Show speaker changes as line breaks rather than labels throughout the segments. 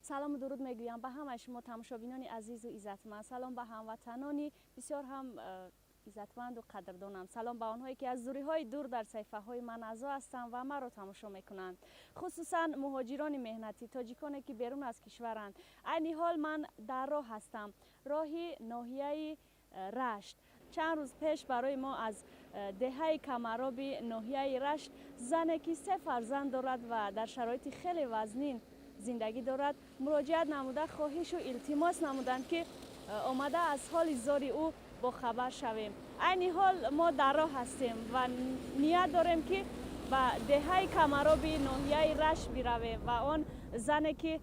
سلام و درود میگویم به همه شما تماشابینان عزیز و عزتمند. سلام به هموطنانی بسیار هم عزتمند و قدردانم. سلام به آنهایی که از دوری‌های دور در صفحه های من اعضا هستند و مرا تماشا میکنند، خصوصا مهاجران مهنتی تاجیکانی که بیرون از کشورند. عین حال من در راه هستم، راهی ناحیه رشت. چند روز پیش برای ما از دهه کمرابی ناحیه رشت زنی که 3 فرزند دارد و در شرایط خیلی وزنین زندگی دارد مراجعت نموده، خواهش و التماس نمودند که آمده از حال زار او با خبر شویم. عین حال ما در راه هستیم و نیت داریم که به دهه کمرابی ناحیه رشت برویم و آن زنی که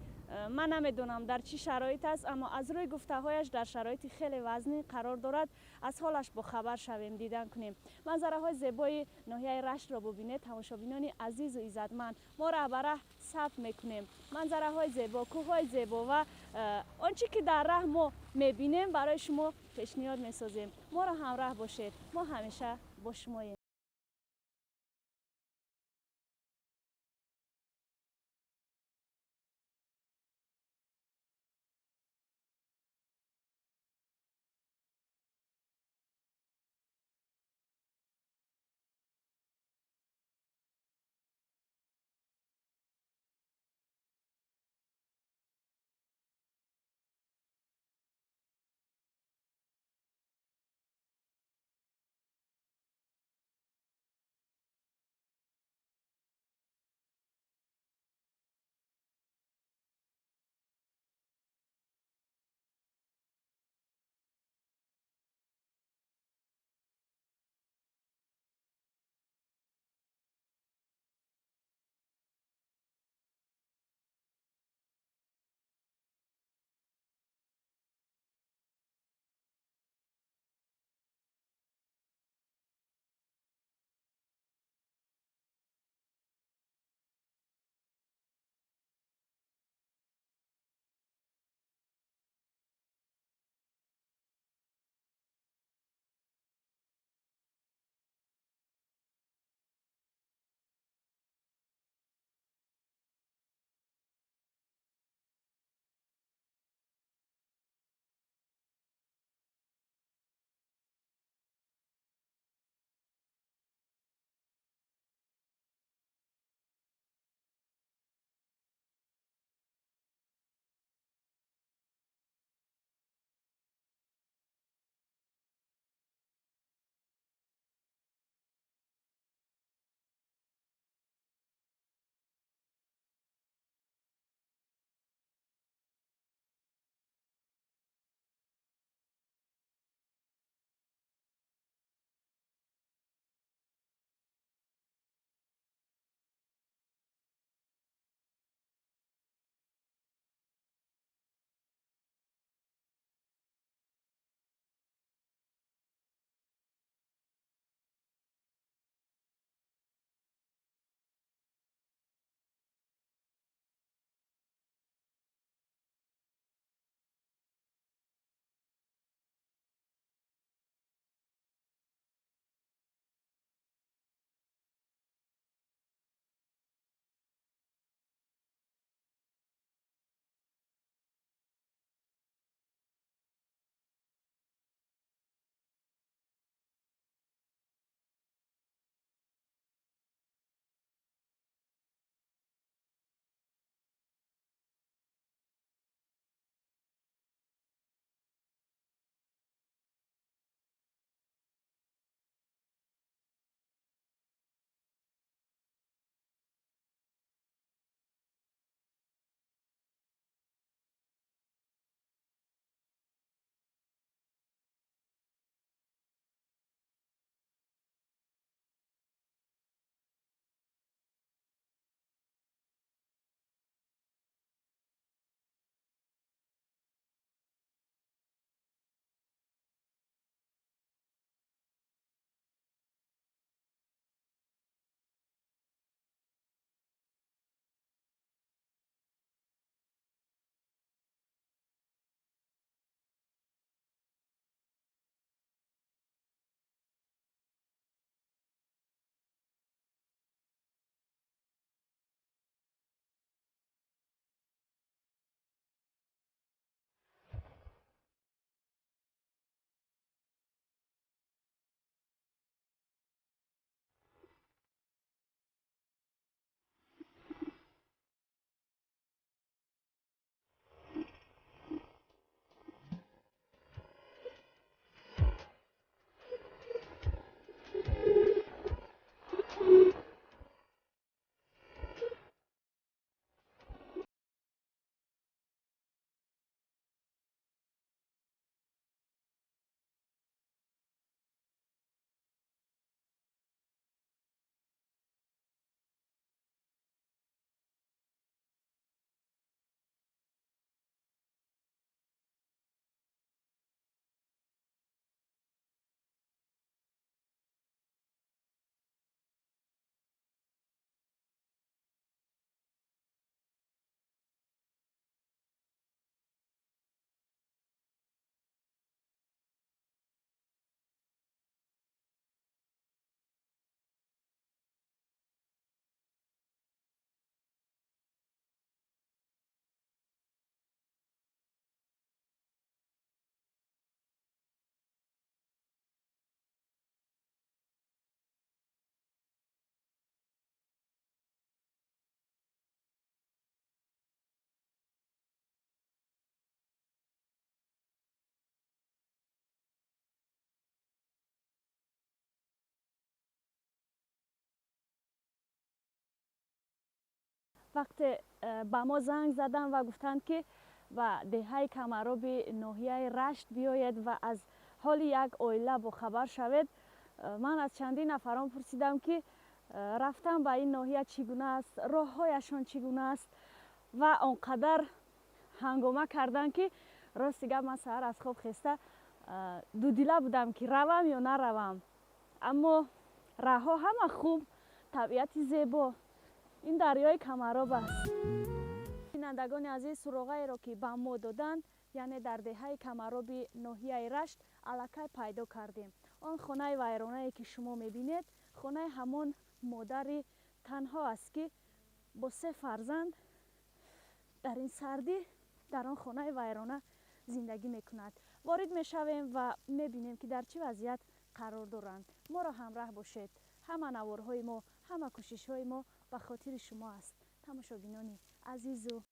من نمیدونم در چی شرایط است، اما از روی گفته هایش در شرایط خیلی وزنی قرار دارد، از حالش با خبر شویم، دیدن کنیم. منظره های زیبای ناحیه رشت را ببینید تماشابینان عزیز و عزتمند. ما رهبره ثبت میکنیم منظره های زیبا، کوه های زیبا و آنچه که در راه ما میبینیم برای شما پیشنهاد میسازیم. ما را همراه باشید، ما همیشه با شما وقت به ما زنگ زدن و گفتند که و دهه کمرابی ناحیه رشت بیاید و از حال یک عائله با خبر شوید. من از چندین نفران پرسیدم که رفتن به این ناحیه چگونه است، راههایشان چگونه است و آنقدر هنگامه کردن که راست گپ من سحر از خواب خسته دو دیله بودم که روم یا نروم. اما راهها همه خوب، طبیعت زیبا، این دریای کمراب است. بینندگان عزیز، سراغی را که به ما دادند، یعنی در دهه کمرابی ناحیه رشت الکی پیدا کردیم. آن خانه ویرانه‌ای که شما میبینید خانه همان مادر تنها است که با 3 فرزند در این سردی در آن خانه ویرانه زندگی میکند. وارد میشویم و میبینیم که در چه وضعیت قرار دارند. ما را همراه باشید. همه نوارهای ما، همه کوشش‌های ما به خاطر شما است. تماشاگران عزیز و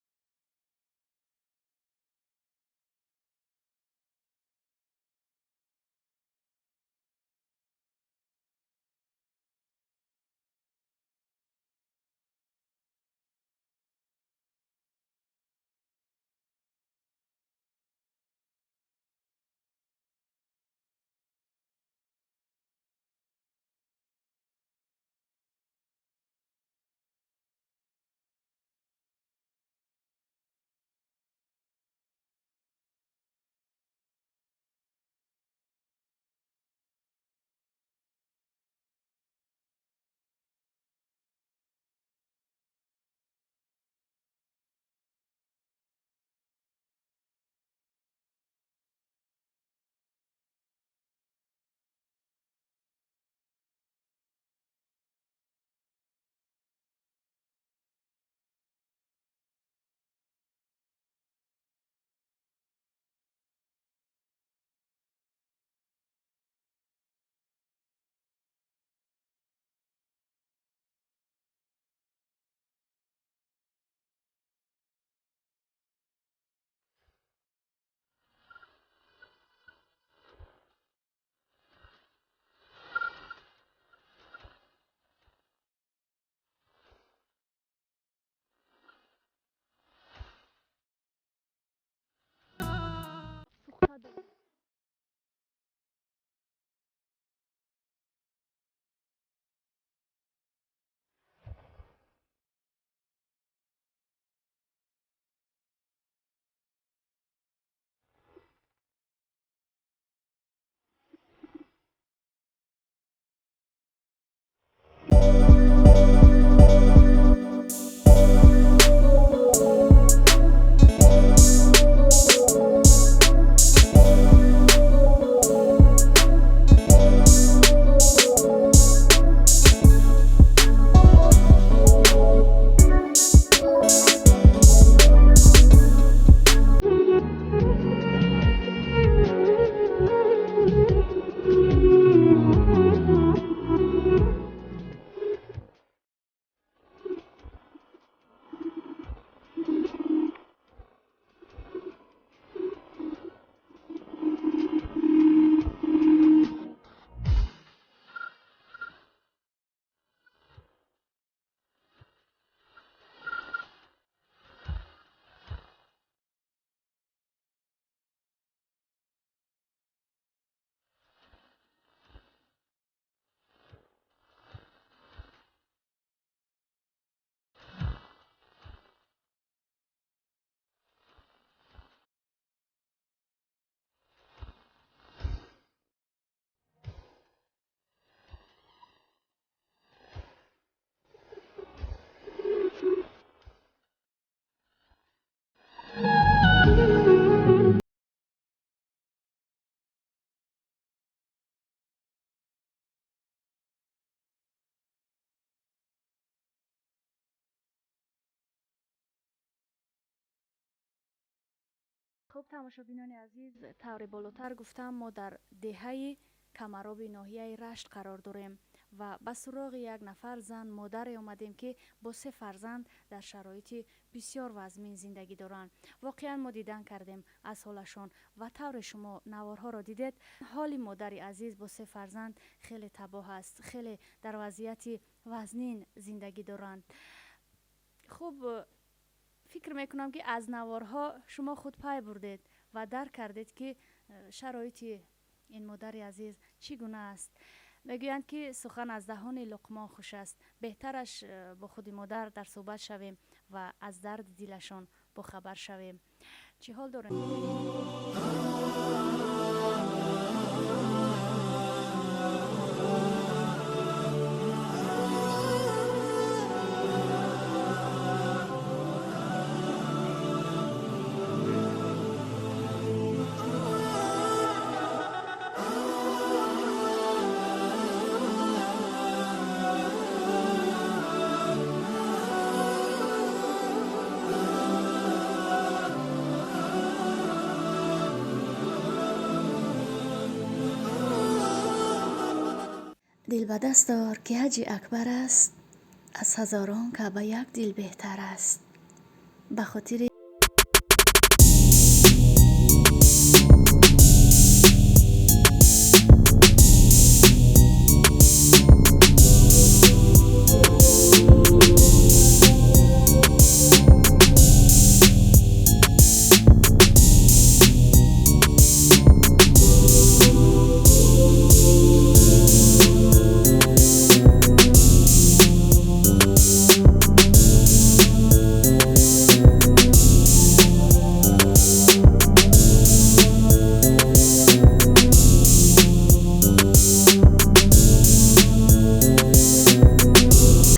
خب تماشاگران عزیز، طور بالاتر گفتم ما در دهه کمراب ناحیه رشت قرار داریم و به سراغ یک نفر زن مادر آمدیم که با 3 فرزند در شرایط بسیار وضمین زندگی دارند. واقعا ما دیدن کردیم از حالشان و طور شما نوارها را دیدید. حال مادر عزیز با 3 فرزند خیلی تباه است، خیلی در وضعیت وزنین زندگی دارند. خوب فکر میکنم که از نوارها شما خود پای بردید و درک کردید که شرایط این مادر عزیز چگونه است. میگویند که سخن از دهان لقمان خوش است. بهترش با خود مادر در صحبت شویم و از درد دلشان با خبر شویم. چی حال دارین؟ دل به دست دار که حج اکبر است، از هزاران کعبه یک دل بهتر است. به خاطر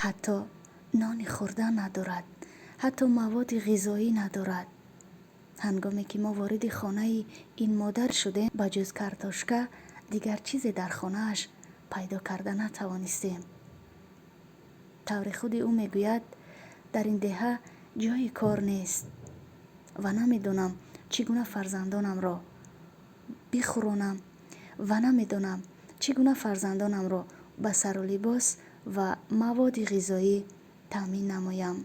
حتی نان خوردن ندارد، حتی مواد غذایی ندارد. هنگامی که ما وارد خانه این مادر شدیم، بجز کارتوشکا دیگر چیزی در خانه‌اش پیدا کرده نتوانستیم. طور خود او میگوید در این دهه جای کار نیست و نمیدونم چگونه فرزندانم را بخورانم و نمیدونم چگونه فرزندانم را به سر و لباس و مواد غذایی تامین نمایم.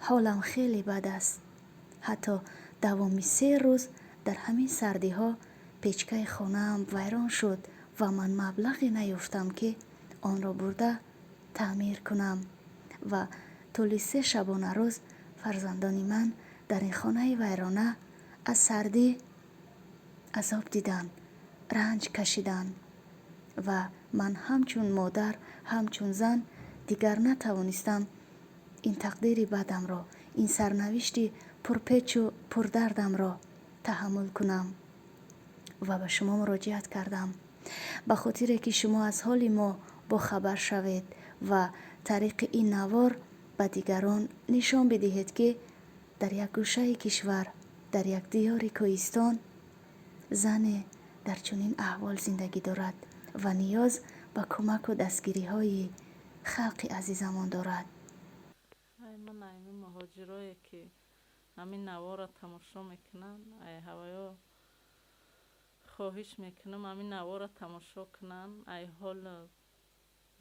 حالم خیلی بد است. حتی دوامی 3 روز در همین سردی ها پیچکه خانه‌ام ویران شد و من مبلغی نیافتم که آن را برده تعمیر کنم و طول 3 شبانه روز فرزندان من در این خانه ویرانه از سردی عذاب دیدن، رنج کشیدن و من همچون مادر، همچون زن دیگر نتوانستم این تقدیر بدم را، این سرنوشت پرپیچ و پردردم را تحمل کنم و به شما مراجعت کردم به خاطر که شما از حال ما با خبر شوید و طریق این نوار به دیگران نشان بدهید که در یک گوشه کشور، در یک دیار کوهستان، زن در چنین احوال زندگی دارد و نیاز به کمک و دستگیری های خلق عزیزمان دارد.
من این مهاجرایی که همین نوار را تماشا میکنن، ای هوایا خواهش میکنم همین نوار را تماشا کنن، ای حال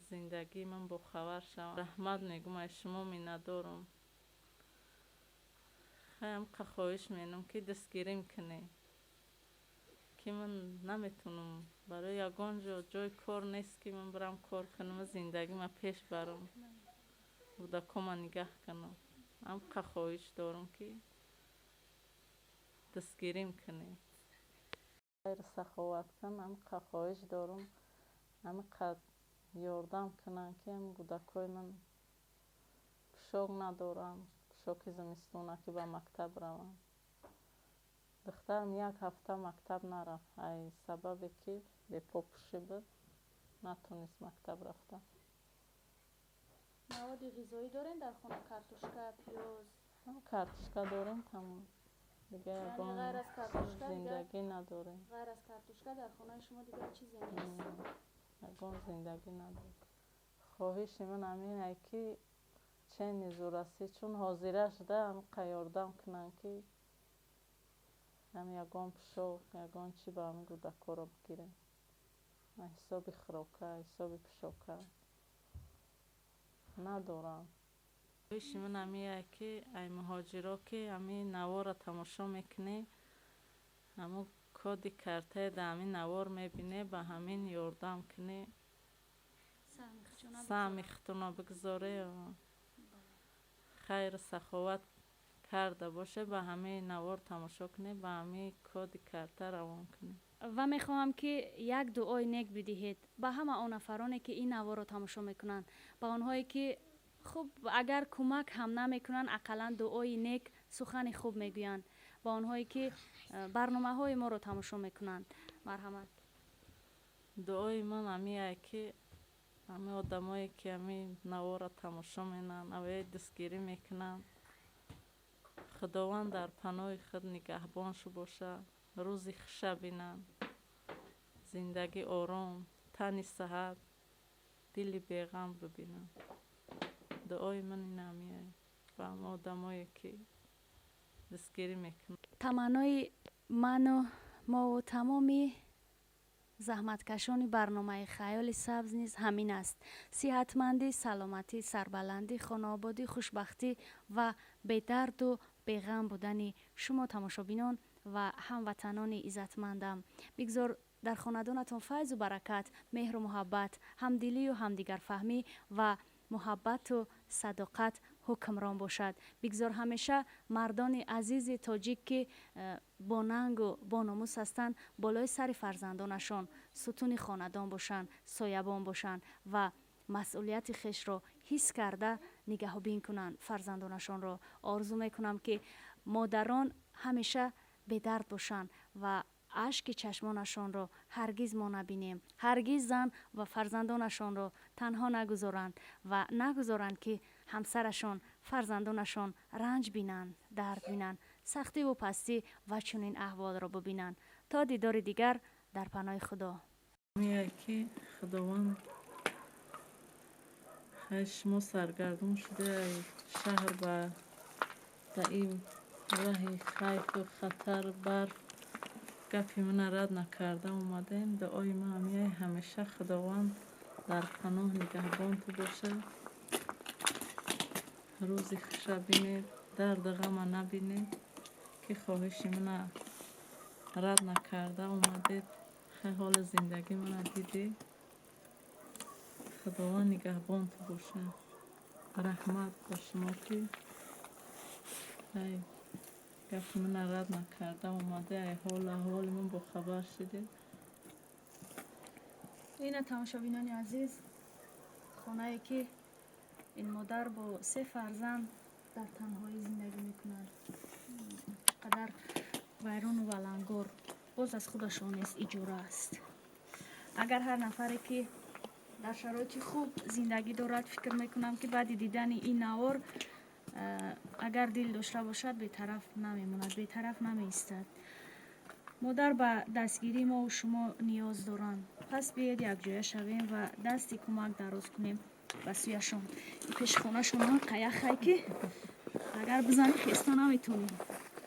زندگی من با خبر شوم. رحمت میگم ای شما می ندارم، خیلی خواهش میکنم که دستگیریم کنی که من نمیتونم برای یگان جای کار نیست که من برم کار کنم، زندگی من پیش برم کودکام نگه کنم. هم خواهش دارم که دستگیریم کنی، خیر سخاوت کن. هم خواهش دارم هم قد یاردم کنن که هم کودکای من پوشاک ندارم، پوشاک زمستونه که به مکتب روم. دخترم 1 هفته مکتب نرفت، ای سببی که به پا پوشی بود نتونست مکتب رفته.
مواد غذایی دارین در خانه؟ کارتوشکا، پیاز؟
کارتوشکا داریم تمام دیگه.
یعنی غیر از کارتوشکا
زندگی نداریم.
غیر از کارتوشکا در خانه شما دیگه چیزی نیست؟
یگان زندگی نداریم. خواهش من همین ای که چه نزور است چون حاضره شده هم قیاردم کنن که هم یگان پوشاک یگان چی به همین کودکا را بگیریم، حساب خراکه حساب پوشاکه ندارم. خواهش من همین که ای مهاجرا که همین نوار را تماشا میکنی، همون کادی کرته در همین نوار میبینی، به همین یاردم کنی، سهمیختونا بگذاره. خیر سخاوت کرده باشه به همه نوار تماشا کنه، به همه کادی کرده روان کنه.
و میخواهم که یک دعای نیک بدهید به همه آن نفرانی که این نوار رو تماشا میکنن، به آنهایی که خب اگر کمک هم نمیکنن اقلا دعای نیک سخن خوب میگویند، به آنهایی که برنامه های ما رو تماشا میکنن. مرحمت.
دعای من همیه که همه آدمایی که همه نوار تماشا مینن اوی دستگیری میکنن، خداوند در پناه خود نگهبانشو باشه، روزی خوش بینن، زندگی آرام، تنی صحت، دلی بیغم ببینن. دعای من این همیه و همه آدمایی که دستگیری میکنن.
تمنای من و ما و تمامی زحمتکشان برنامه خیال سبز نیز همین است: صحتمندی، سلامتی، سربلندی، خانه آبادی، خوشبختی و به درد و به غم بودن شما تماشابینان و هموطنان عزتمندم. بگذار در خاندانتان فیض و برکت، مهر و محبت، همدلی و همدیگر فهمی و محبت و صداقت حکمران باشد. بگذار همیشه مردان عزیز تاجیک که با ننگ و با ناموس هستند بالای سر فرزندانشان ستون خاندان باشند، سایبان باشند و مسئولیت خیش را حس کرده نگهبین کنند فرزندانشان را. آرزو میکنم که مادران همیشه به درد باشند و اشک چشمانشان را هرگز ما نبینیم. هرگز زن و فرزندانشان را تنها نگذارند و نگذارند که همسرشان، فرزندانشان رنج بینند، درد بینند، سختی و پستی و چنین احوال را ببینند. تا دیدار دیگر در پناه خدا.
میگه که خداوند خشم سرگردون شده شهر به این راه خیف و خطر برف گپی من رد نکرده اومدیم. دعای ما همیشه خداوند در پناه نگهبان تو باشه، روزی خوش بینید، درد غم نبینید، که خواهش من رد نکرده اومدید حال زندگی من دیدی. خداوند نگهبان تو باشه. رحمت با شما که گفت من رد نکرده اومده حال من با خبر شده.
این تماشابینان عزیز، خانه‌ای که این مادر با 3 فرزند در تنهایی زندگی میکنند، قدر ویران و ولنگار، باز از خودشان نیست، اجاره است. اگر هر نفری که در شرایط خوب زندگی دارد، فکر میکنم که بعد دیدن این نوار اگر دل داشته باشد به طرف نمیموند، به طرف نمیستد. مادر به دستگیری ما و شما نیاز دارند. پس بیاید یک جای شویم و دستی کمک دراز کنیم به سویشان. پیش خونه شما قیخی که اگر بزنی خیستا نمیتونیم.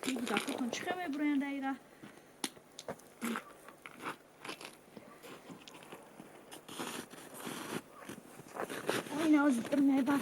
این بودکتون چه میبرین دیره؟ این از در میبرم